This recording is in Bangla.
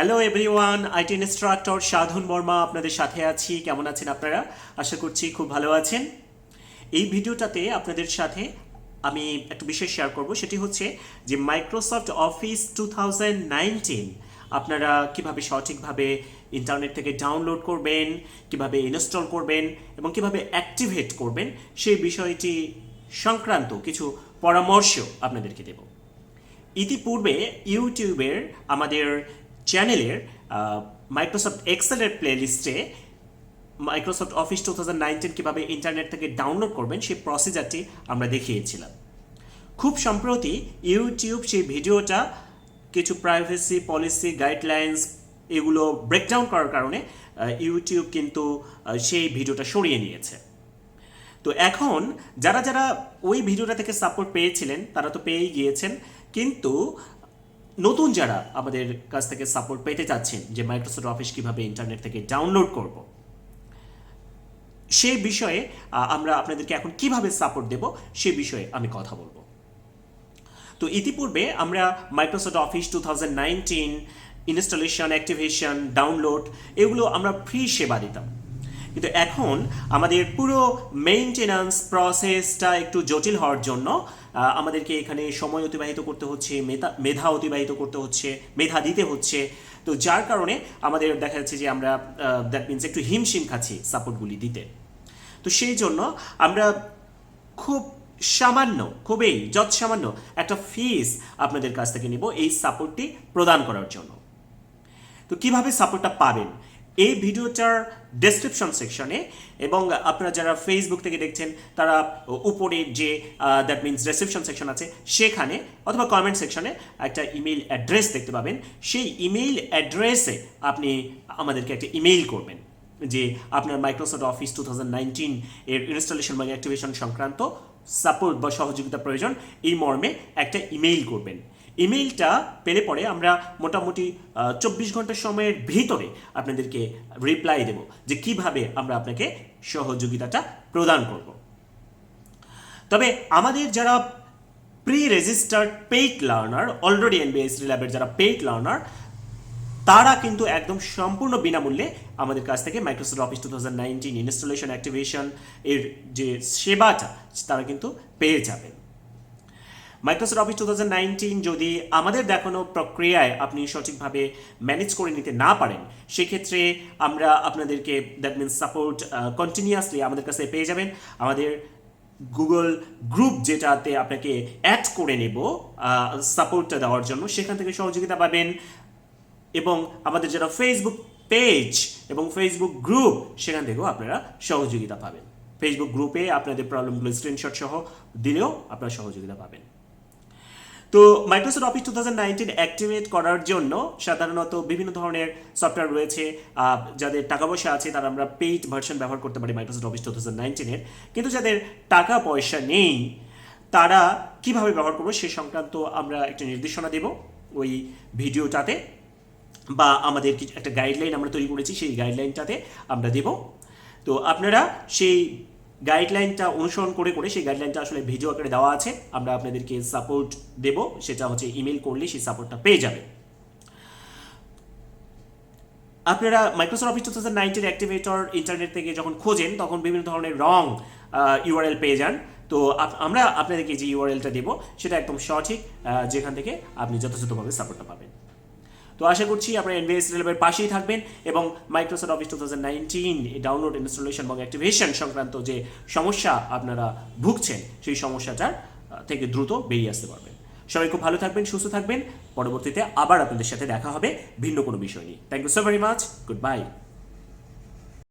হ্যালো এভরিওয়ান, আইটি ইনস্ট্রাক্টর সাধন বর্মা আপনাদের সাথে আছি। কেমন আছেন আপনারা? আশা করছি খুব ভালো আছেন। এই ভিডিওটাতে আপনাদের সাথে আমি একটা বিষয় শেয়ার করব, সেটি হচ্ছে যে মাইক্রোসফট অফিস 2019 আপনারা কিভাবে সঠিকভাবে ইন্টারনেট থেকে ডাউনলোড করবেন, কিভাবে ইনস্টল করবেন এবং কিভাবে অ্যাক্টিভেট করবেন সেই বিষয়টি সংক্রান্ত কিছু পরামর্শ আপনাদেরকে দেব। ইতিপূর্বে ইউটিউবের আমাদের চ্যানেলের মাইক্রোসফট এক্সেলের প্লেলিস্টে মাইক্রোসফট অফিস 2019 কীভাবে ইন্টারনেট থেকে ডাউনলোড করবেন সেই প্রসিজারটি আমরা দেখিয়েছিলাম। খুব সম্প্রতি ইউটিউব সেই ভিডিওটা কিছু প্রাইভেসি পলিসি গাইডলাইন্স এগুলো ব্রেকডাউন করার কারণে ইউটিউব কিন্তু সেই ভিডিওটা সরিয়ে নিয়েছে। তো এখন যারা যারা ওই ভিডিওটা থেকে সাপোর্ট পেয়েছিলেন তারা তো পেয়েই গিয়েছেন, কিন্তু নতুন যারা আমাদের কাছ থেকে সাপোর্ট পেতে চাচ্ছেন যে মাইক্রোসফট অফিস কিভাবে ইন্টারনেট থেকে ডাউনলোড করব, সেই বিষয়ে আমরা আপনাদেরকে এখন কিভাবে সাপোর্ট দেব সে বিষয়ে আমি কথা বলবো। তো ইতিপূর্বে আমরা Microsoft office 2019 installation, activation, download এগুলো আমরা ফ্রি সেবা দিতাম, কিন্তু এখন আমাদের পুরো মেইনটেন্যান্স প্রসেসটা একটু জটিল হওয়ার জন্য আমাদেরকে এখানে সময় অতিবাহিত করতে হচ্ছে, মেধা অতিবাহিত করতে হচ্ছে, মেধা দিতে হচ্ছে। তো যার কারণে আমাদের দেখা যাচ্ছে যে আমরা দ্যাট মিনস একটু হিমশিম খাচ্ছি সাপোর্টগুলি দিতে। তো সেই জন্য আমরা খুবই যৎসামান্য একটা ফিস আপনাদের কাছ থেকে নিব এই সাপোর্টটি প্রদান করার জন্য। তো কিভাবে সাপোর্টটা পাবেন এই ভিডিওটার ডেসক্রিপশন সেকশনে, এবং আপনারা যারা ফেসবুক থেকে দেখছেন তারা উপরে যে দ্যাট মিনস ডেসক্রিপশন সেকশন আছে সেখানে অথবা কমেন্ট সেকশনে একটা ইমেইল অ্যাড্রেস দেখতে পাবেন। সেই ইমেইল অ্যাড্রেসে আপনি আমাদেরকে একটা ইমেইল করবেন যে আপনার মাইক্রোসফট অফিস 2019 এর ইনস্টলেশন বা অ্যাক্টিভেশন সংক্রান্ত সাপোর্ট বা সহযোগিতা প্রয়োজন, এই মর্মে একটা ইমেইল করবেন। ইমেইলটা পেলে পরে আমরা মোটামুটি 24 ঘন্টা সময়ের ভিতরে আপনাদেরকে রিপ্লাই দেব যে কিভাবে আমরা আপনাকে সহযোগিতাটা প্রদান করব। তবে আমাদের যারা pre registered paid learner, already NBICT ল্যাবের যারা পেইড লার্নার, তারা কিন্তু একদম সম্পূর্ণ বিনামূল্যে আমাদের কাছ থেকে মাইক্রোসফট অফিস 2019 ইনস্টলেশন, অ্যাক্টিভেশন এর যে সেবাটা তারা কিন্তু পেয়ে যাবেন। মাইক্রোসফট অফিস 2019 যদি আমাদের দেখানো প্রক্রিয়ায় আপনি সঠিকভাবে ম্যানেজ করে নিতে না পারেন, সেক্ষেত্রে আমরা আপনাদেরকে দ্যাট মিনস সাপোর্ট কন্টিনিউয়াসলি আমাদের কাছে পেয়ে যাবেন। আমাদের গুগল গ্রুপ যেটাতে আপনাকে অ্যাড করে নেব সাপোর্টটা দেওয়ার জন্য, সেখান থেকে সহযোগিতা পাবেন। এবং আমাদের যারা ফেসবুক পেজ এবং ফেসবুক গ্রুপ, সেখান থেকেও আপনারা সহযোগিতা পাবেন। ফেসবুক গ্রুপে আপনাদের প্রবলেমগুলো স্ক্রিনশট সহ দিলেও আপনারা সহযোগিতা পাবেন। তো মাইক্রোসফট অফিস 2019 অ্যাক্টিভেট করার জন্য সাধারণত বিভিন্ন ধরনের সফটওয়্যার রয়েছে। যাদের টাকা পয়সা আছে তারা আমরা পেইড ভার্সন ব্যবহার করতে পারি মাইক্রোসফট অফিস 2019 কিন্তু যাদের টাকা পয়সা নেই তারা কিভাবে ব্যবহার করবো সে সংক্রান্ত আমরা একটা নির্দেশনা দেব ওই ভিডিওটাতে, বা আমাদের একটা গাইডলাইন আমরা তৈরি করেছি সেই গাইডলাইনটাতে আমরা দেব। তো আপনারা সেই গাইডলাইনটা অনুসরণ করে সেই গাইডলাইনটা আসলে ভিডিও আকারে দেওয়া আছে, আমরা আপনাদেরকে সাপোর্ট দেব, সেটা হচ্ছে ইমেল করলে সেই সাপোর্টটা পেয়ে যাবে। আপনারা মাইক্রোসফট অফিস 2019 অ্যাক্টিভেটর ইন্টারনেট থেকে যখন খোঁজেন তখন বিভিন্ন ধরনের রং ইউআরএল পেয়ে যান। তো আমরা আপনাদেরকে যে ইউআরএলটা দেব সেটা একদম সঠিক, যেখান থেকে আপনি যথাযথভাবে সাপোর্টটা পাবেন। তো আশা করছি আপনারা NBICT ল্যাবের পাশেই থাকবেন এবং মাইক্রোসফট অফিস 2019 ডাউনলোড, ইনস্টলেশন এবং অ্যাক্টিভেশন সংক্রান্ত যে সমস্যা আপনারা ভুগছেন সেই সমস্যাটার থেকে দ্রুত বেরিয়ে আসতে পারবেন। সবাই খুব ভালো থাকবেন, সুস্থ থাকবেন। পরবর্তীতে আবার আপনাদের সাথে দেখা হবে ভিন্ন কোনো বিষয় নিয়ে। Thank you so very much. Good bye.